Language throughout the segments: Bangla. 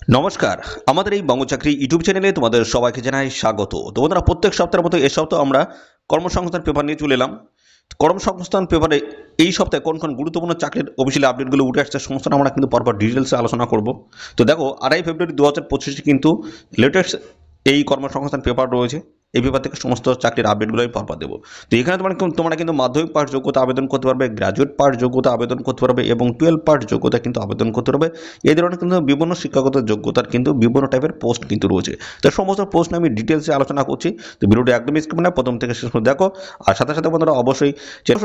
নমস্কার, আমাদের এই বঙ্গচাকরি ইউটিউব চ্যানেলে তোমাদের সবাইকে জানাই স্বাগত। তো বন্ধুরা, প্রত্যেক সপ্তাহের মতো এই সপ্তাহ আমরা কর্মসংস্থান পেপার নিয়ে চলে এলাম। কর্মসংস্থান পেপারে এই সপ্তাহে কোন কোন গুরুত্বপূর্ণ চাকরির অফিসিয়াল আপডেটগুলো উঠে আসছে সমস্ত আমরা কিন্তু পরপর ডিটেলসে আলোচনা করব। তো দেখো, 2 ফেব্রুয়ারি 2025 কিন্তু লেটেস্ট এই কর্মসংস্থান পেপার রয়েছে। এই পেপার থেকে সমস্ত চাকরির আপডেটগুলো আমি পরপর দেবো। তো এখানে তোমরা কিন্তু মাধ্যমিক পাস যোগ্যতা আবেদন করতে পারবে, গ্র্যাজুয়েট পাস যোগ্যতা আবেদন করতে পারবে এবং 12 পাস যোগ্যতা কিন্তু আবেদন করতে পারবে। এই ধরনের কিন্তু বিভিন্ন শিক্ষাগত যোগ্যতার কিন্তু বিভিন্ন টাইপের পোস্ট কিন্তু রয়েছে। তো সমস্ত পোস্ট নিয়ে আমি ডিটেলসে আলোচনা করছি। তো ভিডিওটি একদমই স্কিপ না, প্রথম থেকে শেষ পর্যন্ত দেখো। আর সাথে সাথে বন্ধুরা অবশ্যই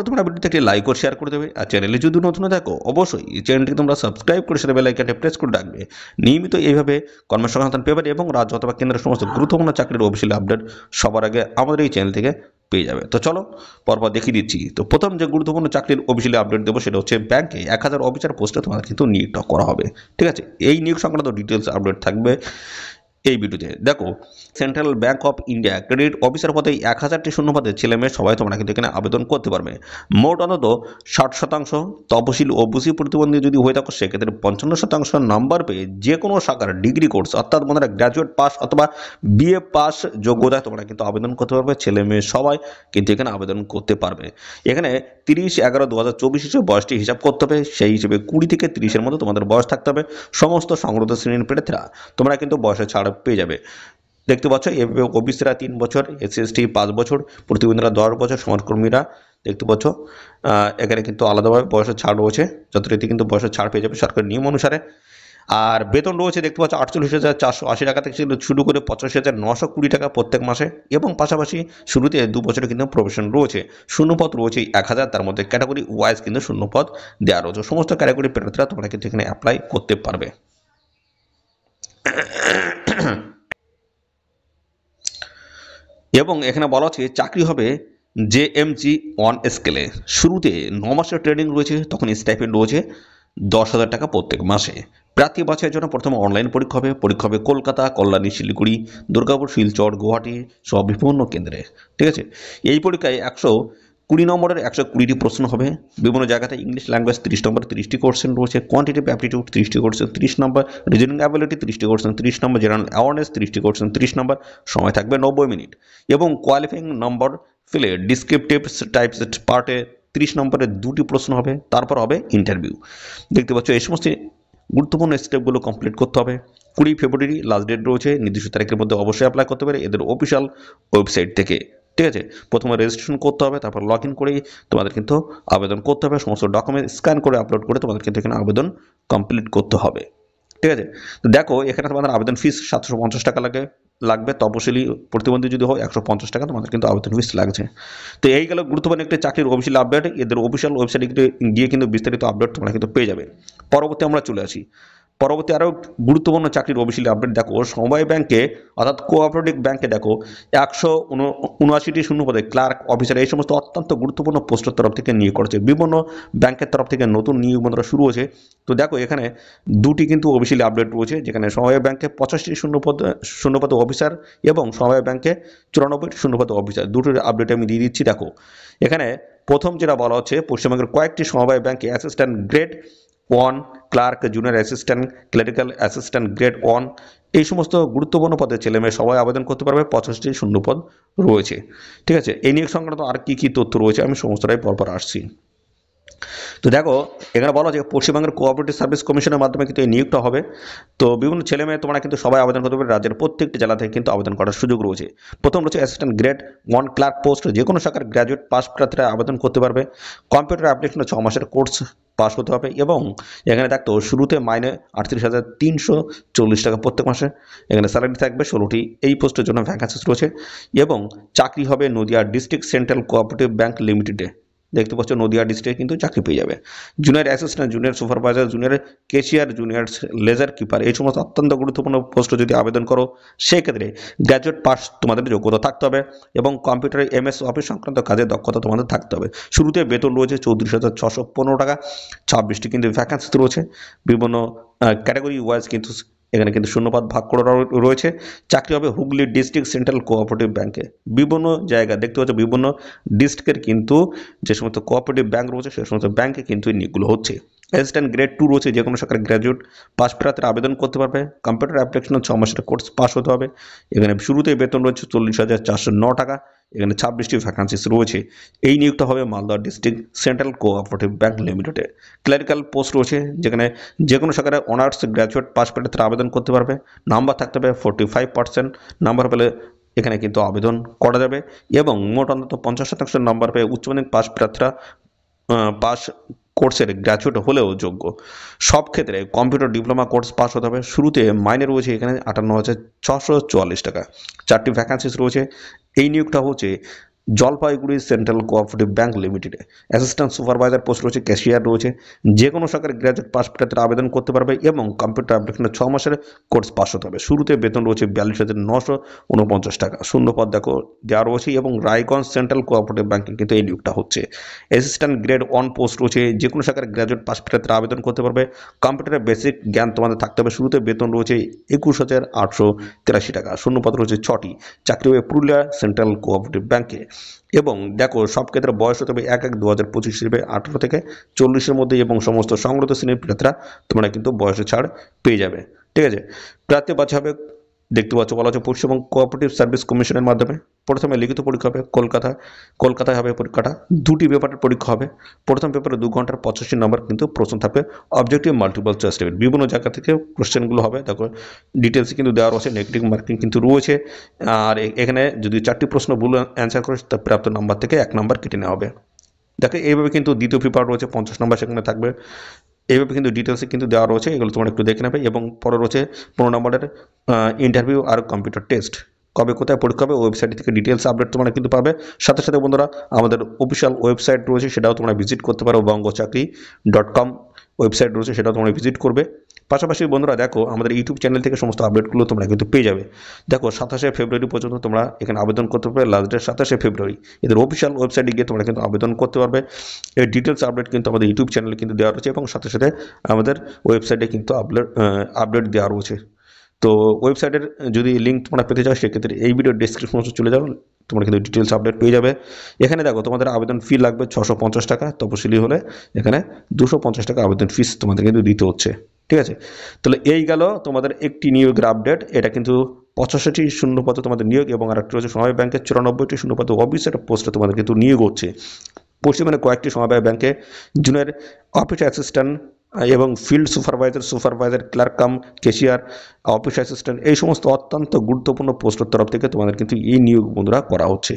তোমরা ভিডিওতে একটি লাইক ও শেয়ার করে দেবে। আর চ্যানেলে যদি নতুন দেখো অবশ্যই এই চ্যানেলটিকে তোমরা সাবস্ক্রাইব করে সেটা বেল আইকনটি প্রেস করে রাখবে। নিয়মিত এইভাবে কর্মসংস্থান পেপার এবং রাজ্য অথবা কেন্দ্রের সমস্ত গুরুত্বপূর্ণ চাকরির অফিসিয়াল আপডেট সবার আগে আমাদের এই চ্যানেল থেকে পেয়ে যাবে। তো চলো পরপর দেখিয়ে দিচ্ছি। তো প্রথম যে গুরুত্বপূর্ণ চাকরির অফিসিয়াল আপডেট দেবো সেটা হচ্ছে ব্যাংকে 1000 অফিসার পোস্টে তোমাদের কিন্তু নিয়োগ করা হবে। ঠিক আছে, এই নিয়োগ সংক্রান্ত ডিটেলস আপডেট থাকবে এই ভিডিওতে। দেখো, central bank of India credit officer পদে 1000টি শূন্য পদে ছেলে মেয়ে সবাই তোমরা কিন্তু এখানে আবেদন করতে পারবে। মোট অন্তত 60% তপশিল ওবিসি প্রতিবন্ধী যদি হয়ে থাকো সেক্ষেত্রে 55% নাম্বার পেয়ে যে কোনো শাখার ডিগ্রি কোর্স অর্থাৎ তোমরা গ্র্যাজুয়েট পাস অথবা বিএ পাস যোগ্যতায় তোমরা কিন্তু আবেদন করতে পারবে। ছেলে মেয়ে সবাই কিন্তু এখানে আবেদন করতে পারবে। এখানে 30/11/2024 হিসেবে বয়সটি হিসাব করতে হবে। সেই হিসেবে 20 থেকে 30-এর মধ্যে তোমাদের বয়স থাকতে হবে। সমস্ত সংরক্ষিত শ্রেণীর প্রার্থীরা তোমরা কিন্তু বয়সে ছাড় পেয়ে যাবে। দেখতে পাচ্ছ, এভাবে ওবিসিরা 3 বছর, এসসি/এসটি 5 বছর, প্রতিবন্ধীরা 10 বছর, সমাজকর্মীরা দেখতে পাচ্ছ এখানে কিন্তু আলাদাভাবে বয়সের ছাড় রয়েছে। যথারীতি কিন্তু বয়সের ছাড় পেয়ে যাবে সরকারি নিয়ম অনুসারে। আর বেতন রয়েছে দেখতে পাচ্ছ 48,480 টাকা থেকে শুরু করে 85,920 টাকা প্রত্যেক মাসে। এবং পাশাপাশি শুরুতে 2 বছরে কিন্তু প্রবেশন রয়েছে। শূন্যপদ রয়েছে 1000, তার মধ্যে ক্যাটাগরি ওয়াইজ কিন্তু শূন্যপদ দেওয়া রয়েছে। সমস্ত ক্যাটাগরি প্রার্থীরা তোমরা কিন্তু এখানে অ্যাপ্লাই করতে পারবে। এবং এখানে বলা হচ্ছে চাকরি হবে জেএমজি অন স্কেলে। শুরুতে 9 মাসের ট্রেনিং রয়েছে, তখন স্টাইপেন্ড রয়েছে 10,000 টাকা প্রত্যেক মাসে। প্রার্থী বাছাইয়ের জন্য প্রথমে অনলাইন পরীক্ষা হবে কলকাতা, কল্যাণী, শিলিগুড়ি, দুর্গাপুর, শিলচর, গুয়াহাটি সহ বিভিন্ন কেন্দ্রে। ঠিক আছে, এই পরীক্ষায় 120 নম্বরের 120টি প্রশ্ন হবে। বিভিন্ন জায়গাতে ইংলিশ ল্যাঙ্গুয়েজ 30 নম্বর 30টি কোশ্চেন রয়েছে, কোয়ান্টিটিভ অ্যাপটিটিউড 30টি কোশ্চেন 30 নম্বর, রিজনিং অ্যাবিলিটি 30টি কোশ্চেন 30 নম্বর, জেনারেল অ্যাওয়ারনেস 30টি কোশ্চেন 30 নম্বর, সময় থাকবে 90 মিনিট। এবং কোয়ালিফাইং নম্বর ফিলে ডিসক্রিপটিভ টাইপস পার্টে 30 নম্বরের 2টি প্রশ্ন হবে, তারপর হবে ইন্টারভিউ। দেখতে পাচ্ছ এই সমস্ত গুরুত্বপূর্ণ স্টেপগুলো কমপ্লিট করতে হবে। 20 ফেব্রুয়ারি লাস্ট ডেট রয়েছে, নির্দিষ্ট তারিখের মধ্যে অবশ্যই অ্যাপ্লাই করতে পারে এদের অফিসিয়াল ওয়েবসাইট থেকে। ঠিক আছে, প্রথমে রেজিস্ট্রেশন করতে হবে, তারপর লগ ইন করেই তোমাদের কিন্তু আবেদন করতে হবে। সমস্ত ডকুমেন্ট স্ক্যান করে আপলোড করে তোমাদের কিন্তু এখানে আবেদন কমপ্লিট করতে হবে। ঠিক আছে, তো দেখো এখানে তোমাদের আবেদন ফিস 750 টাকা লাগবে। তপশিলি প্রতিবন্ধী যদি হয় 150 টাকা তোমাদের কিন্তু আবেদন ফিস লাগছে। তো এই গেল গুরুত্বপূর্ণ একটি চাকরির অফিসিয়াল আপডেট। এদের অফিসিয়াল ওয়েবসাইটে গিয়ে কিন্তু বিস্তারিত আপডেট তোমরা কিন্তু পেয়ে যাবে। পরবর্তী আমরা চলে আসি। পরবর্তী আরও গুরুত্বপূর্ণ চাকরির অফিসিয়াল আপডেট দেখো, সমবায় ব্যাংকে অর্থাৎ কোঅপারেটিভ ব্যাংকে দেখো 179টি শূন্যপদে ক্লার্ক, অফিসার এই সমস্ত অত্যন্ত গুরুত্বপূর্ণ পোস্টের তরফ থেকে নিয়োগ করেছে। বিভিন্ন ব্যাংকের তরফ থেকে নতুন নিয়োগ শুরু হয়েছে। তো দেখো এখানে 2টি কিন্তু অফিসিয়াল আপডেট রয়েছে, যেখানে সমবায় ব্যাংকে 85টি শূন্যপদ অফিসার এবং সমবায় ব্যাংকে 94টি শূন্যপদ অফিসার। দুটোর আপডেট আমি দিয়ে দিচ্ছি। দেখো এখানে প্রথম যেটা বলা হচ্ছে, পশ্চিমবঙ্গের কয়েকটি সমবায় ব্যাংকে assistant grade 1, clerk, junior assistant, clerical assistant grade 1 এই সমস্ত গুরুত্বপূর্ণ পদে ছেলেমেয়ে সবাই আবেদন করতে পারবে। 85টি শূন্যপদ রয়েছে। ঠিক আছে, এই নিয়োগ সংক্রান্ত আর কী কী তথ্য রয়েছে আমি সমস্তটাই পরপর আসছি। তো দেখো এখানে বলা যে পশ্চিমবঙ্গের কোঅপারেটিভ সার্ভিস কমিশনের মাধ্যমে কিন্তু এই নিয়োগটা হবে। তো বিভিন্ন ছেলে মেয়ে তোমরা কিন্তু সবাই আবেদন করতে পারবে। রাজ্যের প্রত্যেকটি জেলা থেকে কিন্তু আবেদন করার সুযোগ রয়েছে। প্রথম রয়েছে অ্যাসিস্ট্যান্ট গ্রেড 1 ক্লার্ক পোস্ট, যে কোনো শাখার গ্র্যাজুয়েট পাস প্রার্থীরা আবেদন করতে পারবে। কম্পিউটার অ্যাপ্লিকেশনে 6 মাসের কোর্স পাস হতে হবে। এবং এখানে দেখতো শুরুতে মাইনে 38,340 টাকা প্রত্যেক মাসে। এখানে স্যালারি থাকবে 16টি। এই পোস্টের জন্য ভ্যাকান্সিস রয়েছে। এবং চাকরি হবে Nadia district central cooperative bank লিমিটেডে। দেখতে পাচ্ছ নদিয়া ডিস্ট্রিক্টে কিন্তু চাকরি পেয়ে যাবে। Junior assistant, junior supervisor, junior cashier, junior ledger keeper এই সমস্ত অত্যন্ত গুরুত্বপূর্ণ পোস্টে যদি আবেদন করো সেক্ষেত্রে গ্র্যাজুয়েট পাস তোমাদের যোগ্যতা থাকতে হবে এবং কম্পিউটারে MS অফিস সংক্রান্ত কাজের দক্ষতা তোমাদের থাকতে হবে। শুরুতে বেতন রয়েছে 34,615 টাকা। 26টি কিন্তু ভ্যাকান্সি রয়েছে। বিভিন্ন ক্যাটাগরি ওয়াইজ কিন্তু এখানে কিন্তু শূন্যপদ ভাগ করে রয়েছে। চাকরি হবে হুগলি ডিস্ট্রিক্ট সেন্ট্রাল কোঅপারেটিভ ব্যাংকে। বিভিন্ন জায়গা দেখতে পাচ্ছ বিভিন্ন ডিস্ট্রিক্টের কিন্তু যে সমস্ত কোঅপারেটিভ ব্যাংক রয়েছে সে সমস্ত ব্যাংকে কিন্তু এই নিয়োগগুলো হচ্ছে। অ্যাসিস্ট্যান্ট গ্রেড 2 রয়েছে, যে কোনো শাখার গ্র্যাজুয়েট পাস প্রার্থীরা আবেদন করতে পারবে। কম্পিউটার অ্যাপ্লিকেশন 6 মাসের কোর্স পাস হতে হবে। এখানে শুরুতেই বেতন রয়েছে 40,409 টাকা। এখানে 26টি ভ্যাকান্সিস রয়েছে। এই নিয়োগটা হবে Malda district central cooperative bank লিমিটেডে। ক্লারিক্যাল পোস্ট রয়েছে, যেখানে যে কোনো শাখার অনার্স গ্র্যাজুয়েট পাস প্রার্থীরা আবেদন করতে পারবে। নাম্বার থাকতে হবে 45%। নাম্বার পেলে এখানে কিন্তু আবেদন করা যাবে এবং মোট অন্তত 50% নাম্বার পেয়ে উচ্চ মাধ্যমিক পাস প্রার্থীরা পাস কোর্সের গ্র্যাজুয়েট হলেও যোগ্য। সব ক্ষেত্রে কম্পিউটার ডিপ্লোমা কোর্স পাস হতে হবে। শুরুতে মাইনে রয়েছে এখানে 58,644 টাকা। 4টি ভ্যাকান্সিস রয়েছে। এই নিয়োগটা হচ্ছে জলপাইগুড়ি সেন্ট্রাল কোঅপারেটিভ ব্যাংক লিমিটেডে। অ্যাসিস্ট্যান্ট সুপারভাইজার পোস্ট রয়েছে, ক্যাশিয়ার রয়েছে। যে কোনো শাখার গ্র্যাজুয়েট পাস প্রার্থীরা আবেদন করতে পারবে এবং কম্পিউটার অ্যাপ্লিকেশনে 6 মাসের কোর্স পাস হতে হবে। শুরুতে বেতন রয়েছে 42,949 টাকা। শূন্যপদ দেখো দেওয়া রয়েছে এবং রায়গঞ্জ সেন্ট্রাল কোঅপারেটিভ ব্যাংকে কিন্তু এই নিয়োগটা হচ্ছে। অ্যাসিস্ট্যান্ট গ্রেড 1 পোস্ট রয়েছে, যে কোনো শাখার গ্র্যাজুয়েট পাস প্রার্থীরা আবেদন করতে পারবে। কম্পিউটারের বেসিক জ্ঞান তোমাদের থাকতে হবে। শুরুতে বেতন রয়েছে 21,883 টাকা। শূন্যপদ রয়েছে 6টি। চাকরি হবে পুরুলিয়া সেন্ট্রাল কোঅপারেটিভ ব্যাংকে। এবং দেখো সব ক্ষেত্রে বয়স হতে হবে 1/1/2025 হিসেবে 18 থেকে 40-এর মধ্যে এবং সমস্ত সংগত শ্রেণীর প্রার্থীরা তোমরা কিন্তু বয়সে ছাড় পেয়ে যাবে। ঠিক আছে, প্রার্থী বাছা হবে দেখতে পাচ্ছ বলা হচ্ছে পশ্চিমবঙ্গ কোঅপারেটিভ সার্ভিস কমিশনের মাধ্যমে। প্রথমে লিখিত পরীক্ষা হবে কলকাতায় হবে পরীক্ষাটা। 2টি পেপারের পরীক্ষা হবে। প্রথম পেপারে 2 ঘন্টার 85 নম্বর কিন্তু প্রশ্ন থাকবে অবজেক্টিভ মাল্টিপল চয়েস টেবিল। বিভিন্ন জায়গা থেকে কোশ্চেনগুলো হবে। দেখো ডিটেলসে কিন্তু দেওয়া রয়েছে, নেগেটিভ মার্কিং কিন্তু রয়েছে। আর এখানে যদি 4টি প্রশ্ন ভুল অ্যান্সার করে তার প্রাপ্ত নাম্বার থেকে 1 নাম্বার কেটে নেওয়া হবে। দেখো এইভাবে কিন্তু দ্বিতীয় পেপার রয়েছে 50 নম্বর, সেখানে থাকবে। এইভাবে কিন্তু ডিটেলসে কিন্তু দেওয়া রয়েছে, এগুলো তোমরা একটু দেখে নেবে। এবং পরে রয়েছে 15 নম্বরের ইন্টারভিউ আর কম্পিউটার টেস্ট। কবে কোথায় পরীক্ষা হবে ওয়েবসাইট থেকে ডিটেলস আপডেট তোমরা কিন্তু পাবে। সাথে সাথে বন্ধুরা আমাদের অফিসিয়াল ওয়েবসাইট রয়েছে, সেটাও তোমরা ভিজিট করতে পারো। bangchakri.com ওয়েবসাইট রয়েছে, সেটাও তোমরা ভিজিট করবে। পাশাপাশি বন্ধুরা দেখো আমাদের ইউটিউব চ্যানেল থেকে সমস্ত আপডেটগুলো তোমরা কিন্তু পেয়ে যাবে। দেখো 27শে ফেব্রুয়ারি পর্যন্ত তোমরা এখানে আবেদন করতে পারবে। লাস্ট ডেট 27শে ফেব্রুয়ারি। এদের অফিসিয়াল ওয়েবসাইটে গিয়ে তোমরা কিন্তু আবেদন করতে পারবে। এই ডিটেলস আপডেট কিন্তু আমাদের ইউটিউব চ্যানেলে কিন্তু দেওয়া রয়েছে এবং সাথে সাথে আমাদের ওয়েবসাইটে কিন্তু আপডেট দেওয়া রয়েছে। তো ওয়েবসাইটের যদি লিঙ্ক তোমরা পেতে চাও সেক্ষেত্রে এই ভিডিও ডেসক্রিপশন চলে যাও, তোমরা কিন্তু ডিটেলস আপডেট পেয়ে যাবে। এখানে দেখো তোমাদের আবেদন ফি লাগবে 650 টাকা। তপশিলি হলে এখানে 250 টাকা আবেদন ফিস তোমাদের কিন্তু দিতে হচ্ছে। ঠিক আছে, তাহলে এই গেল তোমাদের একটি নিয়োগের আপডেট। এটা কিন্তু 85টি শূন্যপদে তোমাদের নিয়োগ এবং আরেকটি হচ্ছে সমবায় ব্যাংকের 94টি শূন্যপদে অফিসার পোস্টে তোমাদের কিন্তু নিয়োগ হচ্ছে। পশ্চিমবঙ্গের কয়েকটি সমবায় ব্যাংকে জুনিয়র অফিস অ্যাসিস্ট্যান্ট এবং field supervisor clerk cum cashier office assistant এই সমস্ত অত্যন্ত গুরুত্বপূর্ণ পোস্টের তরফ থেকে তোমাদের কিন্তু এই নিয়োগ বন্ধুরা করা হচ্ছে।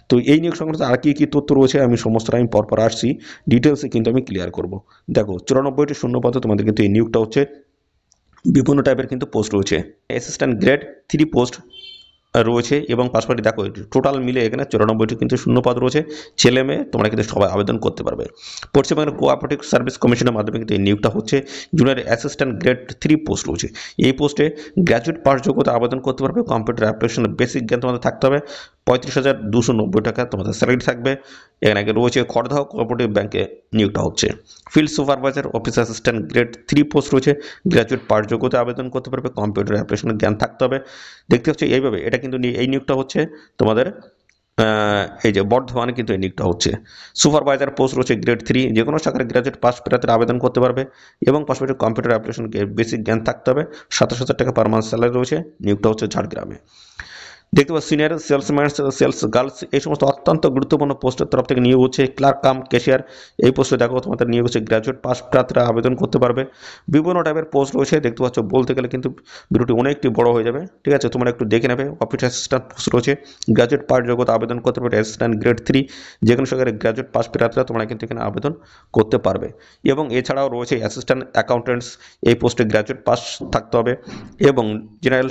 তো এই নিয়োগ সংক্রান্ত আর কী তথ্য রয়েছে আমি সমস্তটা আমি পরপর আসছি, ডিটেলসে কিন্তু আমি ক্লিয়ার করব। দেখো 94টি শূন্যপদে তোমাদের কিন্তু এই নিয়োগটা হচ্ছে। বিভিন্ন টাইপের কিন্তু পোস্ট রয়েছে। অ্যাসিস্ট্যান্ট গ্রেড 3 পোস্ট রয়েছে এবং পাশাপাশি দেখো টোটাল মিলে এখানে 94টি কিন্তু শূন্যপদ রয়েছে। ছেলে মেয়ে তোমরা কিন্তু সবাই আবেদন করতে পারবে। পশ্চিমবঙ্গের কোঅপারেটিভ সার্ভিস কমিশনের মাধ্যমে কিন্তু এই নিয়োগটা হচ্ছে। জুনিয়র অ্যাসিস্ট্যান্ট গ্রেড 3 পোস্ট রয়েছে। এই পোস্টে গ্র্যাজুয়েট পাস যোগ্যতা আবেদন করতে পারবে। কম্পিউটার অ্যাপ্লিকেশনের বেসিক জ্ঞান তোমাদের থাকতে হবে। 35,290 টাকা তোমাদের স্যালারি থাকবে। এখানে রয়েছে খড়দহ কোঅপারেটিভ ব্যাংকে নিয়োগটা হচ্ছে। Field supervisor office assistant grade 3 post রয়েছে। গ্র্যাজুয়েট পাস যোগ্যতা আবেদন করতে পারবে। কম্পিউটার অ্যাপ্লিকেশনের জ্ঞান থাকতে হবে। দেখতে হচ্ছে এইভাবে এটা কিন্তু এই নিয়োগটা হচ্ছে তোমাদের এই যে বর্ধমানে কিন্তু এই নিয়োগটা হচ্ছে। সুপারভাইজার পোস্ট রয়েছে গ্রেড 3, যে কোনো শাখার গ্র্যাজুয়েট পাস প্রার্থীরা আবেদন করতে পারবে এবং পাশাপাশি কম্পিউটার অ্যাপ্লিকেশন বেসিক জ্ঞান থাকতে হবে। 27,000 টাকা পার মান্থ স্যালারি রয়েছে। নিয়োগটা হচ্ছে ঝাড়গ্রামে। দেখতে পাচ্ছি সিনিয়র সেলসম্যান সেলস গার্লস এই সমস্ত অত্যন্ত গুরুত্বপূর্ণ পোস্টের তরফ থেকে নিয়োগ হচ্ছে। ক্লার্ক কাম ক্যাশিয়ার এই পোস্টে দেখো তোমাদের নিয়োগ হচ্ছে। গ্র্যাজুয়েট পাস প্রার্থীরা আবেদন করতে পারবে। বিভিন্ন টাইপের পোস্ট রয়েছে দেখতে পাচ্ছ। বলতে গেলে কিন্তু ভিডিওটি অনেকটি বড় হয়ে যাবে। ঠিক আছে, তোমরা একটু দেখে নেবে। অফিস অ্যাসিস্ট্যান্ট পোস্ট রয়েছে। গ্র্যাজুয়েট পাস যোগ্যতা আবেদন করতে পারবে। অ্যাসিস্ট্যান্ট গ্রেড 3 যে কোনো শাখার গ্র্যাজুয়েট পাস প্রার্থীরা তোমরা কিন্তু এখানে আবেদন করতে পারবে। এবং এছাড়াও রয়েছে অ্যাসিস্ট্যান্ট অ্যাকাউন্টেন্টস এই পোস্টে গ্র্যাজুয়েট পাস থাকতে হবে এবং জেনারেল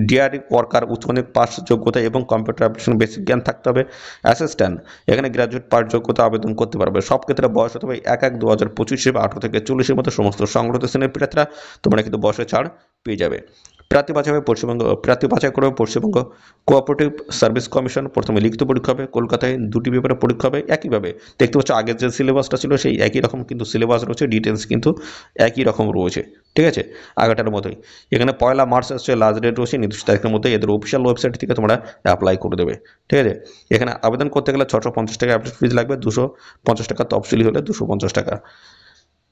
ডিআরই ওয়ার্কার উচ্চ মাধ্যমিক পাস যোগ্যতা এবং কম্পিউটার অ্যাপ্লিকেশন বেসিক জ্ঞান থাকতে হবে। অ্যাসিস্ট্যান্ট এখানে গ্র্যাজুয়েট পাস যোগ্যতা আবেদন করতে পারবে। সব ক্ষেত্রে বয়স হতে হবে 1/1/2025 18 থেকে 40-এর মধ্যে সমস্ত সংগঠিত শ্রেণীর প্রার্থীরা তোমরা কিন্তু বয়সে ছাড় পেয়ে যাবে। প্রার্থী বাছাই করবে পশ্চিমবঙ্গ কোঅপারেটিভ সার্ভিস কমিশন। প্রথমে লিখিত পরীক্ষা হবে কলকাতায়। 2টি পেপারে পরীক্ষা হবে। একইভাবে দেখতে পাচ্ছ আগের যে সিলেবাসটা ছিল সেই একই রকম কিন্তু সিলেবাস রয়েছে। ডিটেলস কিন্তু একই রকম রয়েছে। ঠিক আছে, আগেটার মতোই। এখানে 1 মার্চ আসছে লাস্ট ডেট রয়েছে। নির্দিষ্ট তারিখের মধ্যে এদের অফিসিয়াল ওয়েবসাইট থেকে তোমরা অ্যাপ্লাই করে দেবে। ঠিক আছে, এখানে আবেদন করতে গেলে 650 টাকা অ্যাপ্লিকেশন ফিজ লাগবে। 250 টাকা তফসিলি হলে 250 টাকা।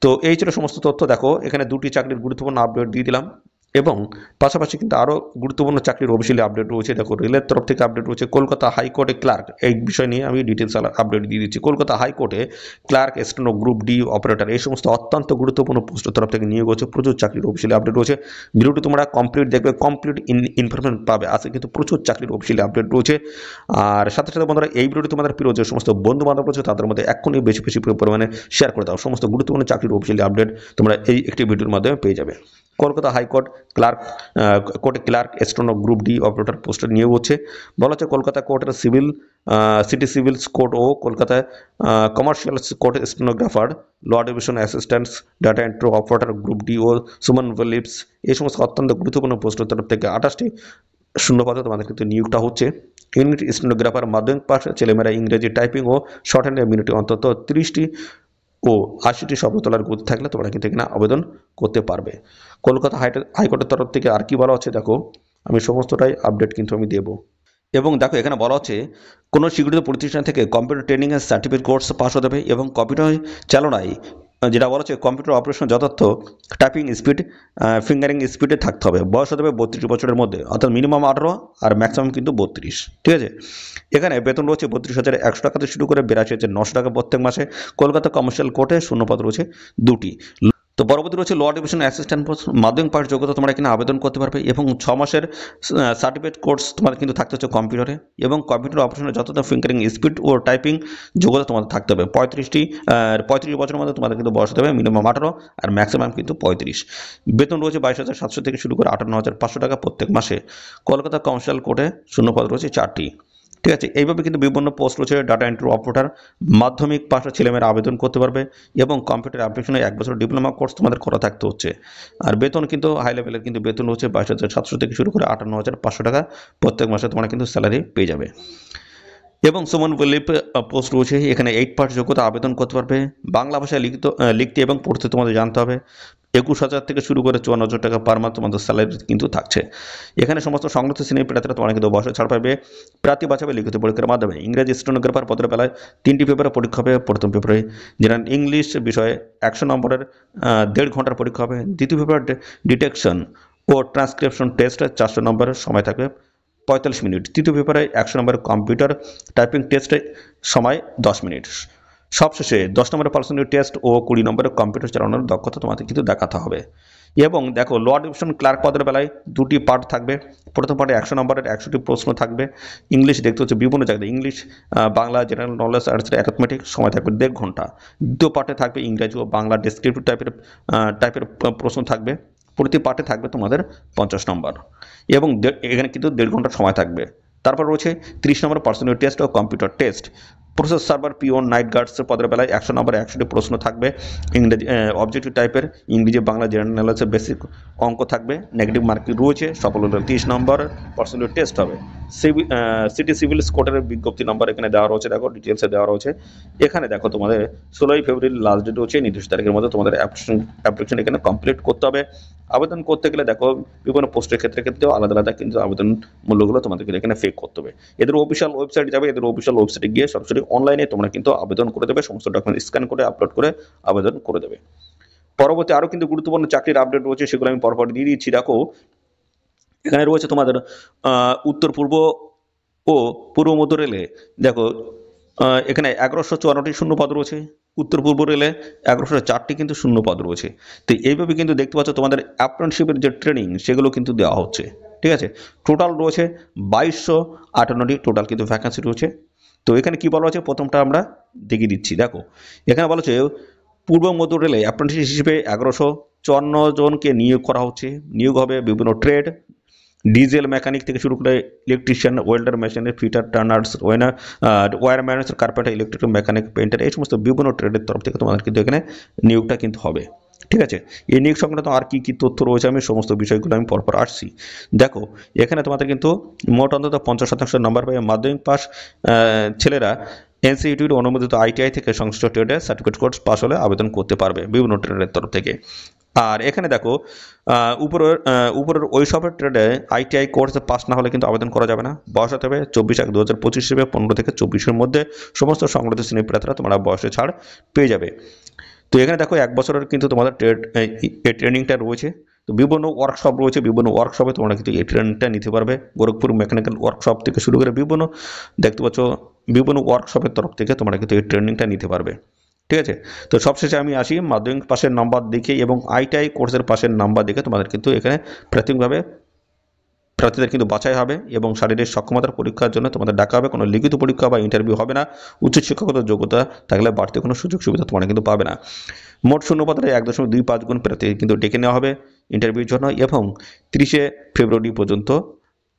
তো এই ছিল সমস্ত তথ্য। দেখো এখানে দুটি চাকরির গুরুত্বপূর্ণ আপডেট দিয়ে দিলাম, এবং পাশাপাশি কিন্তু আরও গুরুত্বপূর্ণ চাকরির অফিসিয়ালি আপডেট রয়েছে। দেখো রেলের তরফ থেকে আপডেট রয়েছে, কলকাতা হাইকোর্টে ক্লার্ক, এই বিষয় নিয়ে আমি ডিটেলস আপডেট দিয়ে দিচ্ছি। কলকাতা হাইকোর্টে clerk, steno, group D operator, এই সমস্ত অত্যন্ত গুরুত্বপূর্ণ পোস্টের তরফ থেকে নিয়োগ হচ্ছে। প্রচুর চাকরির অফিসিয়ালি আপডেট রয়েছে। ভিডিওটি তোমরা কমপ্লিট দেখবে, কমপ্লিট ইনফরমেশন পাবে। আজকে কিন্তু প্রচুর চাকরির অফিসিয়ালি আপডেট রয়েছে। আর সাথে সাথে বন্ধুরা, এই ভিডিওটি তোমাদের প্রিয় যে সমস্ত বন্ধু বান্ধব রয়েছে তাদের মধ্যে এক্ষুনি বেশি বেশি পরিমাণে শেয়ার করে দাও। সমস্ত গুরুত্বপূর্ণ চাকরির অফিসিয়ালি আপডেট তোমরা এই একটি ভিডিওর মাধ্যমে পেয়ে যাবে। কলকাতা হাইকোর্ট ক্লার্ক, কোর্টে clerk, steno, group D operator পোস্টে নিয়োগ হচ্ছে। বলা হচ্ছে কলকাতা কোর্টের সিভিল, সিটি সিভিল কোর্ট ও কলকাতায় কমার্শিয়াল কোর্টের stenographer, law division assistants, data entry operator, group D ও সুমন লিপস, এই সমস্ত অত্যন্ত গুরুত্বপূর্ণ পোস্টের তরফ থেকে 28টি শূন্যপদে তোমাদের কিন্তু নিয়োগটা হচ্ছে। ইউনিট স্টেনোগ্রাফার, মাধ্যমিক পাস, ছেলেমেয়েরা ইংরেজি টাইপিং ও শর্ট হ্যান্ড মিনিটে অন্তত 30টি ও 80টি শব্দ তোলার গতি থাকলে তোমরা কিন্তু এখানে আবেদন করতে পারবে। কলকাতা হাইকোর্টের তরফ থেকে আর কি বলা হচ্ছে দেখো, আমি সমস্তটাই আপডেট কিন্তু আমি দেবো। এবং দেখো এখানে বলা হচ্ছে কোনো স্বীকৃত প্রতিষ্ঠান থেকে কম্পিউটার ট্রেনিংয়ের সার্টিফিকেট কোর্স পাস হতে হবে, এবং কম্পিউটার চালনায় যেটা বলা হচ্ছে কম্পিউটার অপারেশন যথার্থ টাইপিং স্পিড, ফিঙ্গারিং স্পিডে থাকতে হবে। বয়স হতে হবে 32 বছরের মধ্যে, অর্থাৎ মিনিমাম 18 আর ম্যাক্সিমাম কিন্তু 32। ঠিক আছে, এখানে বেতন রয়েছে 32,100 টাকা থেকে শুরু করে 82,900 টাকা প্রত্যেক মাসে। কলকাতা কমার্শিয়াল কোর্টে শূন্যপদ রয়েছে 2টি। তো পরবর্তী রয়েছে ল ডিভিশন অ্যাসিস্ট্যান্ট পোস্ট, মাধ্যমিক পাস যোগ্যতা তোমরা এখানে আবেদন করতে পারবে, এবং 6 মাসের সার্টিফিকেট কোর্স তোমাদের কিন্তু থাকতে হচ্ছে কম্পিউটারে, এবং কম্পিউটার অপারেশনের যতটা ফিঙ্গারিং স্পিড ও টাইপিং যোগ্যতা তোমাদের থাকতে হবে। 35 বছরের মধ্যে তোমাদের কিন্তু বয়স হতে হবে মিনিমাম 18 আর ম্যাক্সিমাম কিন্তু 35। বেতন রয়েছে 22,700 থেকে শুরু করে 58,500 টাকা প্রত্যেক মাসে। কলকাতা কমার্শিয়াল কোর্টে শূন্যপদ রয়েছে 4টি। ঠিক আছে, এইভাবে কিন্তু বিভিন্ন পোস্ট রয়েছে। ডাটা এন্ট্রি অপারেটর, মাধ্যমিক পাশের ছেলেমেয়েরা আবেদন করতে পারবে, এবং কম্পিউটার অ্যাপ্লিকেশনে 1 বছর ডিপ্লোমা কোর্স তোমাদের করা থাকতে হচ্ছে। আর বেতন কিন্তু হাই লেভেলের কিন্তু বেতন হচ্ছে 22,700 থেকে শুরু করে 58,500 টাকা প্রত্যেক মাসে তোমরা কিন্তু স্যালারি পেয়ে যাবে। এবং সুমন লিপ পোস্ট রয়েছে, এখানে 8 পাস যোগ্যতা আবেদন করতে পারবে। বাংলা ভাষায় লিখতে এবং পড়তে তোমাদের জানতে হবে। 21,000 থেকে শুরু করে 54,000 টাকা পার মান্থ তোমাদের স্যালারি কিন্তু থাকছে। এখানে সমস্ত সংশ্লিষ্ট শ্রেণীর প্রার্থীরা তোমরা কিন্তু বয়সে ছাড় পাবে। প্রার্থী বাছাবে লিখিত পরীক্ষার মাধ্যমে। ইংরেজি স্টেনোগ্রাফার পদের বেলায় 3টি পেপারে পরীক্ষা হবে। প্রথম পেপারে জেনারেল ইংলিশ বিষয়ে 100 নম্বরের 1.5 ঘন্টার পরীক্ষা হবে। দ্বিতীয় পেপার ডিটেকশন ও ট্রান্সক্রিপশন টেস্ট 400 নম্বরের সময় থাকবে 45 মিনিট। তৃতীয় পেপারে 100 নম্বরের কম্পিউটার টাইপিং টেস্টে সময় 10 মিনিট। সবশেষে 10 নম্বরের পার্সোনাল টেস্ট ও 20 নম্বরের কম্পিউটার চালানোর দক্ষতা তোমাদের কিন্তু দেখাতে হবে। এবং দেখো ল ডিভিশন ক্লার্ক পদের বেলায় 2টি পার্ট থাকবে। প্রথম পার্টে 100 নম্বরের 100টি প্রশ্ন থাকবে। ইংলিশ দেখতে হচ্ছে বিভিন্ন জায়গায় English, Bangla, general knowledge, arithmetic, সময় থাকবে 1.5 ঘন্টা। দ্বিতীয় পার্টে থাকবে ইংরেজি ও বাংলা ডেসক্রিপটিভ টাইপের প্রশ্ন থাকবে। প্রতি পার্টে থাকবে তোমাদের 50 নম্বর, এবং এখানে কিন্তু 1.5 ঘন্টা সময় থাকবে। তারপর রয়েছে 30 নম্বর পার্সোনাল টেস্ট ও computer test. Process server, peon, night guards পদের বেলায় 100 নম্বরে 100টি প্রশ্ন থাকবে। ইংরেজি অবজেক্টিভ টাইপের, ইংরেজি, বাংলা, জেনারেল নলেজের বেসিক অঙ্ক থাকবে। নেগেটিভ মার্কিং রয়েছে। সফল হলে 30 নম্বর পার্সোনাল টেস্ট হবে। সিটি সিভিল কোর্টের বিজ্ঞপ্তি নম্বর এখানে দেওয়া রয়েছে, দেখো ডিটেলসে দেওয়া রয়েছে। এখানে দেখো তোমাদের 16 ফেব্রুয়ারি লাস্ট ডেট রয়েছে। নির্দিষ্ট তারিখের মধ্যে তোমাদের অ্যাপ্লিকেশন এখানে কমপ্লিট করতে হবে। আবেদন করতে গেলে দেখো বিভিন্ন পোস্টের ক্ষেত্রেও আলাদা আলাদা কিন্তু আবেদন মূল্যগুলো তোমাদেরকে এখানে পে করতে হবে। এদের অফিসিয়াল ওয়েবসাইট যাবে, এদের অফিসিয়াল ওয়েবসাইটে গিয়ে সরাসরি অনলাইনে তোমরা কিন্তু আবেদন করে দেবে। সমস্ত ডকুমেন্ট স্ক্যান করে আপলোড করে আবেদন করে দেবে। পরবর্তী আরও কিন্তু গুরুত্বপূর্ণ চাকরির আপডেট রয়েছে, সেগুলো আমি পরপর দিয়ে দিচ্ছি। দেখো এখানে রয়েছে তোমাদের উত্তর পূর্ব ও পূর্ব মধ্য রেলে। দেখো এখানে 1154টি শূন্যপদ রয়েছে। উত্তর পূর্ব রেলে 1104টি কিন্তু শূন্যপদ রয়েছে। তো এইভাবে কিন্তু দেখতে পাচ্ছ তোমাদের অ্যাপ্রেন্টিসশিপের যে ট্রেনিং সেগুলো কিন্তু দেওয়া হচ্ছে। ঠিক আছে, টোটাল রয়েছে 2258টি টোটাল কিন্তু ভ্যাকান্সি রয়েছে। তো এখানে কি বলা হচ্ছে প্রথমটা আমরা দেখিয়ে দিচ্ছি। দেখো এখানে বলা হচ্ছে পূর্ব মধ্য রেলে অ্যাপ্রেন্টিস হিসেবে 1154 জনকে নিয়োগ করা হচ্ছে। নিয়োগ হবে বিভিন্ন ট্রেড, ডিজেল মেকানিক থেকে শুরু করে ইলেকট্রিশিয়ান, ওয়েল্ডার, মেশিনের fitter, turners, wireman, carpenter, electrical, mechanic, painter, এই সমস্ত বিভিন্ন ট্রেডের তরফ থেকে তোমাদের কিন্তু এখানে নিয়োগটা কিন্তু হবে। ঠিক আছে, এই নিয়োগ সংক্রান্ত আর কি কি তথ্য রয়েছে আমি সমস্ত বিষয়গুলো আমি পরপর আসছি। দেখো এখানে তোমাদের কিন্তু মোট অন্তত 50% নাম্বার পাবে। মাধ্যমিক পাস ছেলেরা এনসিইউটির অনুমোদিত আইটিআই থেকে সংশ্লিষ্ট ট্রেডে সার্টিফিকেট কোর্স পাস হলে আবেদন করতে পারবে বিভিন্ন ট্রেডের তরফ থেকে। আর এখানে দেখো উপরের ওইসবের ট্রেডে আইটিআই কোর্সে পাস না হলে কিন্তু আবেদন করা যাবে না। বয়স হতে হবে 24/1/2025 হিসেবে 15 থেকে 24-এর মধ্যে। সমস্ত সংগঠিত শ্রেণীর প্রার্থীরা তোমরা বয়সে ছাড় পেয়ে যাবে। তো এখানে দেখো 1 বছরের কিন্তু তোমাদের এই ট্রেনিংটা রয়েছে। তো বিভিন্ন ওয়ার্কশপ রয়েছে, বিভিন্ন ওয়ার্কশপে তোমরা কিন্তু এই ট্রেনিংটা নিতে পারবে। গোরখপুর মেকানিক্যাল ওয়ার্কশপ থেকে শুরু করে বিভিন্ন দেখতে পাচ্ছ বিভিন্ন ওয়ার্কশপের তরফ থেকে তোমরা কিন্তু এই ট্রেনিংটা নিতে পারবে। ঠিক আছে, তো সবশেষে আমি আসি মাধ্যমিক পাশের নাম্বার দেখে এবং আইটিআই কোর্সের পাশের নাম্বার দেখে তোমাদের কিন্তু এখানে প্রাথমিকভাবে প্রার্থীদের কিন্তু বাছাই হবে এবং শারীরিক সক্ষমতার পরীক্ষার জন্য তোমাদের ডাকা হবে। কোনো লিখিত পরীক্ষা বা ইন্টারভিউ হবে না। উচ্চ শিক্ষাগত যোগ্যতা থাকলে বাড়তি কোনো সুযোগ সুবিধা তোমরা কিন্তু পাবে না। মোট শূন্যপদের 1.25 গুণ প্রার্থী কিন্তু ডেকে নেওয়া হবে ইন্টারভিউর জন্য এবং 30 ফেব্রুয়ারি পর্যন্ত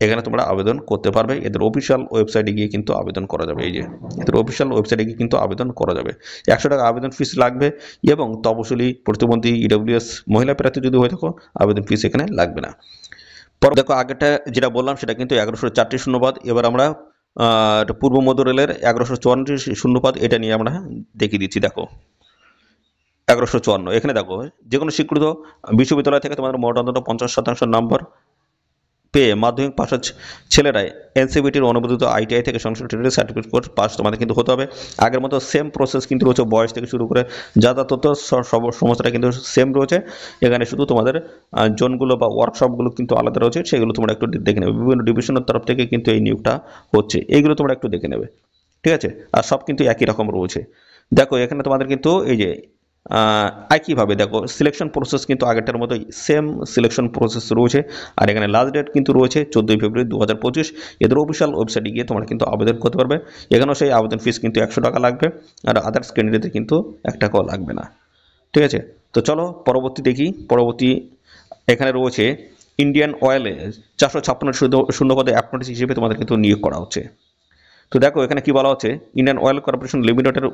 এখানে তোমরা আবেদন করতে পারবে। এদের অফিসিয়াল ওয়েবসাইটে গিয়ে কিন্তু আবেদন করা যাবে। এই যে এদের অফিসিয়াল ওয়েবসাইটে গিয়ে কিন্তু আবেদন করা যাবে। 100 টাকা আবেদন ফিস লাগবে এবং তপশিলি, প্রতিবন্ধী, ইডব্লিউএস মহিলা প্রার্থী যদি হয়ে থাকো আবেদন ফিস এখানে লাগবে না। পর দেখো আগেরটা যেটা বললাম সেটা কিন্তু 1104টি শূন্যপদ। এবার আমরা পূর্ব মধ্য রেলের 1154টি শূন্যপদ এটা নিয়ে আমরা দেখিয়ে দিচ্ছি। দেখো 1154 এখানে দেখো যে কোনো স্বীকৃত বিশ্ববিদ্যালয় থেকে তোমাদের মোট অন্তত 50% নম্বর পেয়ে মাধ্যমিক পাশের ছেলেরাই এনসিবিটির অনুমোদিত আইটিআই থেকে সংশ্লিষ্ট ট্রেডের সার্টিফিকেট কোর্স পাস তোমাদের কিন্তু হতে হবে। আগের মতো সেম প্রসেস কিন্তু রয়েছে, বয়স থেকে শুরু করে যাতায়াত তথ্য সমস্তটা কিন্তু সেম রয়েছে। এখানে শুধু তোমাদের জোনগুলো বা ওয়ার্কশপগুলো কিন্তু আলাদা রয়েছে, সেগুলো তোমরা একটু দেখে নেবে। বিভিন্ন ডিভিশনের তরফ থেকে কিন্তু এই নিয়োগটা হচ্ছে, এইগুলো তোমরা একটু দেখে নেবে। ঠিক আছে, আর সব কিন্তু একই রকম রয়েছে। দেখো এখানে তোমাদের কিন্তু এই যে একইভাবে দেখো সিলেকশন প্রসেস কিন্তু আগেরটার মতোই সেম সিলেকশন প্রসেস রয়েছে। আর এখানে লাস্ট ডেট কিন্তু রয়েছে 14 ফেব্রুয়ারি 2025। এদের অফিসিয়াল ওয়েবসাইটে গিয়ে তোমরা কিন্তু আবেদন করতে পারবে। এখানেও সেই আবেদন ফিস কিন্তু 100 টাকা লাগবে, আর আদার্স ক্যান্ডিডেটদের কিন্তু 1 টাকাও লাগবে না। ঠিক আছে, তো চলো পরবর্তী দেখি। পরবর্তী এখানে রয়েছে ইন্ডিয়ান অয়েলে 456 শূন্যপদে অ্যাপ্রেন্টিস হিসেবে তোমাদের কিন্তু নিয়োগ করা হচ্ছে। তো দেখো এখানে কি বলা হচ্ছে, ইন্ডিয়ান অয়েল কর্পোরেশন লিমিটেডের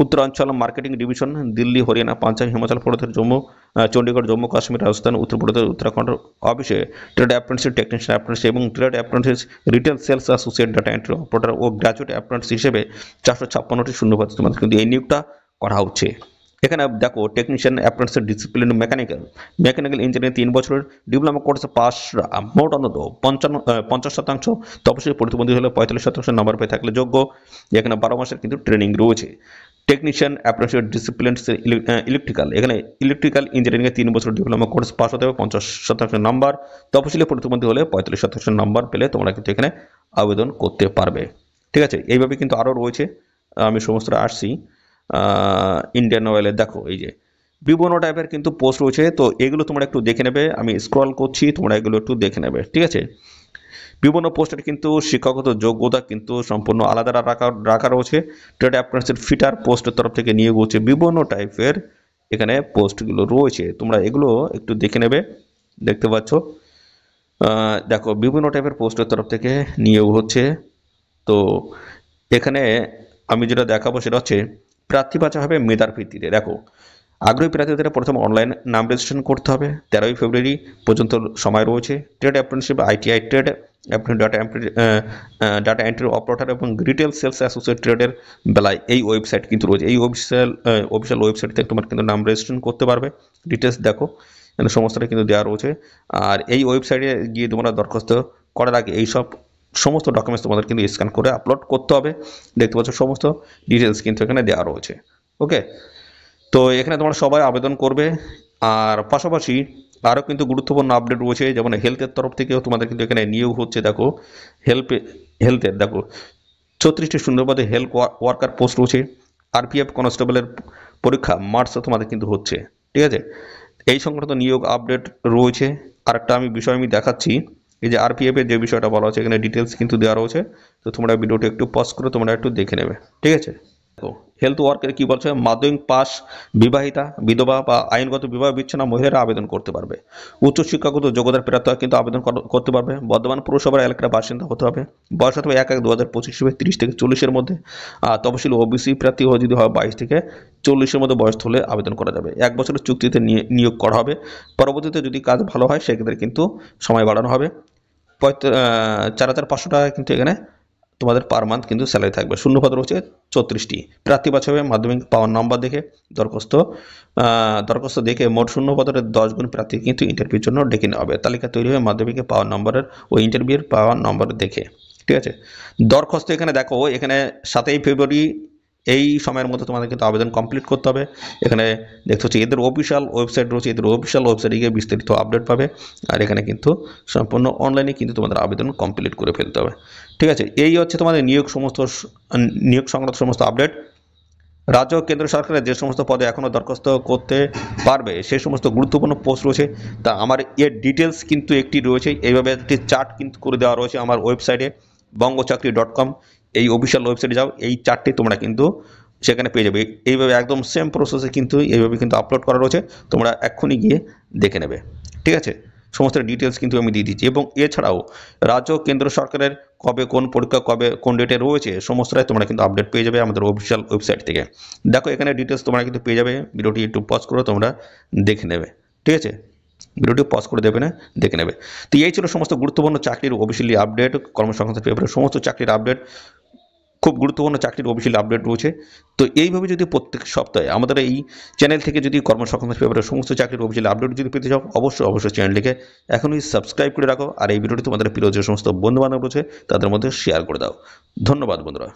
উত্তরাঞ্চল মার্কেটিং ডিভিশন দিল্লি, হরিয়ানা, পাঞ্জাব, হিমাচল প্রদেশ, চণ্ডীগড়, জম্মু কাশ্মীর, রাজস্থান, উত্তরপ্রদেশ, উত্তরাখণ্ড অফিসে ট্রেড অ্যাপ্রেন্টিস, টেকনিশিয়ান অ্যাপ্রেন্টিস এবং trade apprentice, retail sales associate, data entry operator ও গ্র্যাজুয়েট অ্যাপ্রেন্টিস হিসেবে 456টি শূন্যপদ তোমাদের কিন্তু এই নিয়োগটা করা হচ্ছে। এখানে দেখো টেকনিশিয়ান অ্যাপ্রেন্টিসের ডিসিপ্লিন মেকানিক্যাল ইঞ্জিনিয়ারিং 3 বছরের ডিপ্লোমা কোর্সে পাস মোট অন্তত 50%, তপশিলি প্রতিবন্ধী হলে 45% নম্বর পেয়ে থাকলে যোগ্য। এখানে 12 মাসের কিন্তু ট্রেনিং রয়েছে। টেকনিশিয়ান অ্যাপ্রেন্টিস ডিসিপ্লিন ইলেকট্রিক্যাল, এখানে ইলেকট্রিক্যাল ইঞ্জিনিয়ারিংয়ে 3 বছর ডিপ্লোমা কোর্স পাস হতে হবে, 50% নম্বর। তপশিলি প্রতিবন্ধী হলে 45% নম্বর পেলে তোমরা কিন্তু এখানে আবেদন করতে পারবে। ঠিক আছে, এইভাবে কিন্তু আরও রয়েছে, আমি সমস্তটা আসছি। ইন্ডিয়ান অয়েলে দেখো এই যে বিভিন্ন টাইপের কিন্তু পোস্ট রয়েছে, তো এগুলো তোমরা একটু দেখে নেবে। আমি স্ক্রল করছি, তোমরা এগুলো একটু দেখে নেবে। ঠিক আছে, বিভিন্ন পোস্টের কিন্তু শিক্ষাগত যোগ্যতা কিন্তু সম্পূর্ণ আলাদা রাখা রয়েছে। ট্রেড অ্যাপ্রেন্টিসের ফিটার পোস্টের তরফ থেকে নিয়োগ হচ্ছে। বিভিন্ন টাইপের এখানে পোস্টগুলো রয়েছে, তোমরা এগুলো একটু দেখে নেবে। দেখতে পাচ্ছ দেখো বিভিন্ন টাইপের পোস্টের তরফ থেকে নিয়োগ হচ্ছে। তো এখানে আমি যেটা দেখাবো সেটা হচ্ছে প্রার্থী বাছা হবে মেধার ভিত্তিতে। দেখো আগ্রহী প্রার্থীদের প্রথম অনলাইন নাম রেজিস্ট্রেশন করতে হবে। 13 ফেব্রুয়ারি পর্যন্ত সময় রয়েছে। Trade apprenticeship, ITI trade data entry operator এবং রিটেল সেলস অ্যাসোসিয়েট ট্রেডের বেলায় এই ওয়েবসাইট কিন্তু রয়েছে। এই অফিসিয়াল ওয়েবসাইট থেকে তোমার কিন্তু নাম রেজিস্ট্রেশন করতে পারবে। ডিটেলস দেখো এখানে সমস্তটা কিন্তু দেওয়া রয়েছে। আর এই ওয়েবসাইটে গিয়ে তোমরা দরখাস্ত করার আগে এইসব সমস্ত ডকুমেন্টস তোমাদের কিন্তু স্ক্যান করে আপলোড করতে হবে। দেখতে পাচ্ছ সমস্ত ডিটেলস কিন্তু এখানে দেওয়া রয়েছে। ওকে, তো এখানে তোমরা সবাই আবেদন করবে। আর পাশাপাশি আরও কিন্তু গুরুত্বপূর্ণ আপডেট রয়েছে, যেমন হেলথের তরফ থেকেও তোমাদের কিন্তু এখানে নিয়োগ হচ্ছে। দেখো হেলথের দেখো 36টি শূন্যপদে হেলথ ওয়ার্কার পোস্ট রয়েছে। আরপিএফ কনস্টেবলের পরীক্ষা মার্চে তোমাদের কিন্তু হচ্ছে। ঠিক আছে, এই সংক্রান্ত নিয়োগ আপডেট রয়েছে। আরেকটা বিষয় আমি দেখাচ্ছি, এই যে আরপিএফ এর যে বিষয়টা বলা হচ্ছে এখানে ডিটেলস কিন্তু দেওয়া রয়েছে। তো তোমরা ভিডিওটা একটু পজ করে তোমরা একটু দেখে নেবে। ঠিক আছে, তো হেলথ ওয়ার্কের কি বলছে, মাধ্যমিক পাস, বিবাহিতা, বিধবা বা আইনগত বিবাহ বিচ্ছিন্ন মহিলারা আবেদন করতে পারবে। উচ্চ শিক্ষাগত যোগ্যতার প্রার্থীরা কিন্তু আবেদন করতে পারবে। বর্ধমান পুরসভার এলাকার বাসিন্দা হতে হবে। বয়স হতে হবে 1/1/2025 হিসেবে 30 থেকে 40-এর মধ্যে। আর তপশিলি ওবিসি প্রার্থী যদি হয় 22 থেকে 40-এর মধ্যে বয়স হলে আবেদন করা যাবে। 1 বছরের চুক্তিতে নিয়োগ করা হবে। পরবর্তীতে যদি কাজ ভালো হয় সেক্ষেত্রে কিন্তু সময় বাড়ানো হবে। 4,500 টাকা কিন্তু এখানে তোমাদের পার মান্থ কিন্তু স্যালারি থাকবে। শূন্যপদ রয়েছে 34টি। প্রার্থী বাছা হবে মাধ্যমিক পাওয়ার নম্বর দেখে। দরখাস্ত দেখে মোট শূন্যপদের 10 গুণ প্রার্থী কিন্তু ইন্টারভিউর জন্য ডেকে নেওয়া হবে। তালিকা তৈরি হবে মাধ্যমিকে পাওয়ার নম্বরের ও ইন্টারভিউর পাওয়ার নম্বর দেখে। ঠিক আছে, দরখাস্ত এখানে দেখো এখানে 7 ফেব্রুয়ারি এই সময়ের মধ্যে তোমাদের কিন্তু আবেদন কমপ্লিট করতে হবে। এখানে দেখতে হচ্ছে এদের অফিসিয়াল ওয়েবসাইট রয়েছে, এদের অফিসিয়াল ওয়েবসাইটে গিয়ে বিস্তারিত আপডেট পাবে। আর এখানে কিন্তু সম্পূর্ণ অনলাইনে কিন্তু তোমাদের আবেদন কমপ্লিট করে ফেলতে হবে। ঠিক আছে, এই হচ্ছে তোমাদের নিয়োগ সংক্রান্ত সমস্ত আপডেট। রাজ্য ও কেন্দ্র সরকারের যে সমস্ত পদে এখনও দরখাস্ত করতে পারবে সেই সমস্ত গুরুত্বপূর্ণ পোস্ট রয়েছে, তা আমার এর ডিটেলস কিন্তু একটি রয়েছে, এইভাবে একটি চার্ট কিন্তু করে দেওয়া রয়েছে আমার ওয়েবসাইটে bongchakri.com। এই অফিসিয়াল ওয়েবসাইটে যাও, এই চার্টটি তোমরা কিন্তু সেখানে পেয়ে যাবে। এইভাবে একদম সেম প্রসেসে কিন্তু এইভাবে কিন্তু আপলোড করা রয়েছে, তোমরা এক্ষুনি গিয়ে দেখে নেবে। ঠিক আছে, সমস্ত ডিটেলস কিন্তু আমি দিয়ে দিচ্ছি। এবং এছাড়াও রাজ্য কেন্দ্র সরকারের কবে কোন পরীক্ষা কবে কোন ডেটে রয়েছে সমস্তটাই তোমরা কিন্তু আপডেট পেয়ে যাবে আমাদের অফিসিয়াল ওয়েবসাইট থেকে। দেখো এখানে ডিটেলস তোমরা কিন্তু পেয়ে যাবে। ভিডিওটি একটু পজ করে তোমরা দেখে নেবে। ঠিক আছে, ভিডিওটি পজ করে দেবে না, দেখে নেবে। তো এই ছিল সমস্ত গুরুত্বপূর্ণ চাকরির অফিসিয়ালি আপডেট, কর্মসংস্থান পেপারের সমস্ত চাকরির আপডেট। খুব গুরুত্বপূর্ণ চাকরির অফিসিয়াল আপডেট রয়েছে। তো এইভাবে যদি প্রত্যেক সপ্তাহে আমাদের এই চ্যানেল থেকে যদি কর্মসংস্থান পেপারের সমস্ত চাকরির অফিসিয়াল আপডেট যদি পেতে চাও, অবশ্যই চ্যানেলটিকে এখনই সাবস্ক্রাইব করে রাখো। আর এই ভিডিওটি তোমাদের প্রিয় যে সমস্ত বন্ধুবান্ধব রয়েছে তাদের মধ্যে শেয়ার করে দাও। ধন্যবাদ বন্ধুরা।